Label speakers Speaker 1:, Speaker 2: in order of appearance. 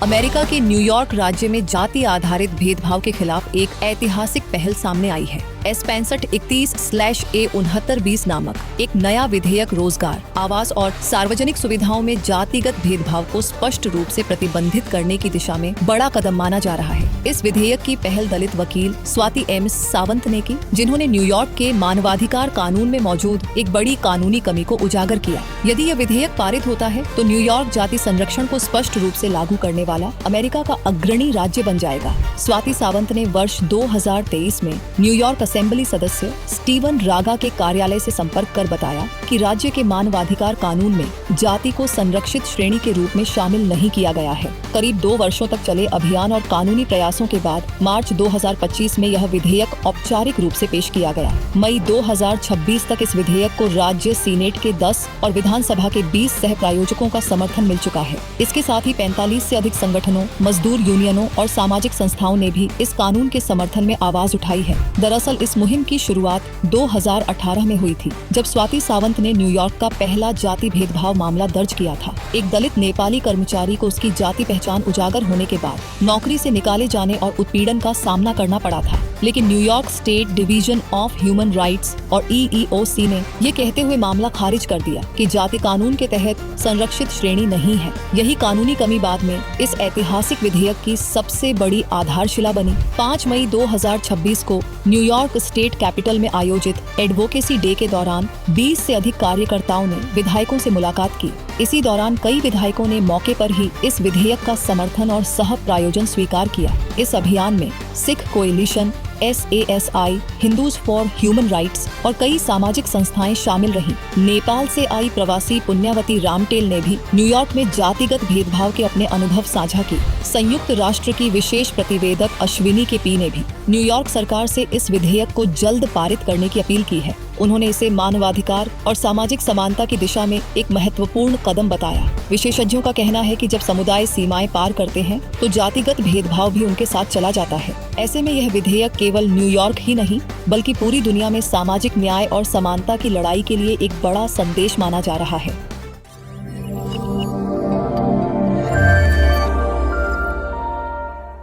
Speaker 1: America के New York राज्य में जाति आधारित भेदभाव के खिलाफ एक ऐतिहासिक पहल सामने आई है। S6531/A6920 नामक एक नया विधेयक रोजगार, आवास और सार्वजनिक सुविधाओं में जातिगत भेदभाव को स्पष्ट रूप से प्रतिबंधित करने की दिशा में बड़ा कदम माना जा रहा है। इस विधेयक की पहल दलित वकील स्वाति एम सावंत ने की, जिन्होंने न्यूयॉर्क के मानवाधिकार कानून में मौजूद एक बड़ी कानूनी कमी को उजागर किया। यदि यह विधेयक पारित होता है तो न्यूयॉर्क जाति संरक्षण को स्पष्ट रूप से लागू करने वाला अमेरिका का अग्रणी राज्य बन जाएगा। स्वाति सावंत ने वर्ष 2023 में न्यूयॉर्क असेंबली सदस्य स्टीवन रागा के कार्यालय से संपर्क कर बताया कि राज्य के मानवाधिकार कानून में जाति को संरक्षित श्रेणी के रूप में शामिल नहीं किया गया है। करीब 2 वर्षों तक चले अभियान और कानूनी प्रयासों के बाद मार्च 2025 में यह विधेयक औपचारिक रूप से पेश किया गया। मई 2026 तक इस विधेयक को राज्य सीनेट के 10 और विधानसभा के 20 सह प्रायोजकों का समर्थन मिल चुका है। इसके साथ ही 45 से अधिक संगठनों, मजदूर यूनियनों और सामाजिक संस्थाओं ने भी इस कानून के समर्थन में आवाज उठाई है। दरअसल इस मुहिम की शुरुआत 2018 में हुई थी, जब स्वाति सावंत ने न्यूयॉर्क का पहला जाति भेदभाव मामला दर्ज किया था। एक दलित नेपाली कर्मचारी को उसकी जाति पहचान उजागर होने के बाद नौकरी से निकाले जाने और उत्पीड़न का सामना करना पड़ा था। लेकिन New York state division of human rights और EEOC ने ये कहते हुए मामला खारिज कर दिया कि जाति कानून के तहत संरक्षित श्रेणी नहीं है। यही कानूनी कमी बाद में इस ऐतिहासिक विधेयक की सबसे बड़ी आधारशिला बनी। 5 मई 2026 को न्यूयॉर्क स्टेट कैपिटल में आयोजित एडवोकेसी डे के दौरान 20 से अधिक कार्यकर्ताओं ने विधायकों से मुलाकात की। इसी दौरान कई विधायकों ने मौके पर ही इस विधेयक का समर्थन और सह प्रायोजन स्वीकार किया। इस अभियान में Sikh coalition, SASI, Hindus for human rights और कई सामाजिक संस्थाएं शामिल रहीं। नेपाल से आई प्रवासी पुण्यवती रामटेल ने भी न्यूयॉर्क में जातिगत भेदभाव के अपने अनुभव साझा किए। संयुक्त राष्ट्र की विशेष प्रतिवेदक अश्विनी के पी ने भी न्यूयॉर्क सरकार से इस विधेयक को जल्द पारित करने की अपील की है। उन्होंने इसे मानवाधिकार और सामाजिक समानता की दिशा में एक महत्वपूर्ण कदम बताया। विशेषज्ञों का कहना है कि जब समुदाय सीमाएं पार करते हैं तो जातिगत भेदभाव भी उनके साथ चला जाता है। ऐसे में यह विधेयक केवल न्यूयॉर्क ही नहीं बल्कि पूरी दुनिया में सामाजिक न्याय और समानता की लड़ाई के लिए एक बड़ा संदेश माना जा रहा है।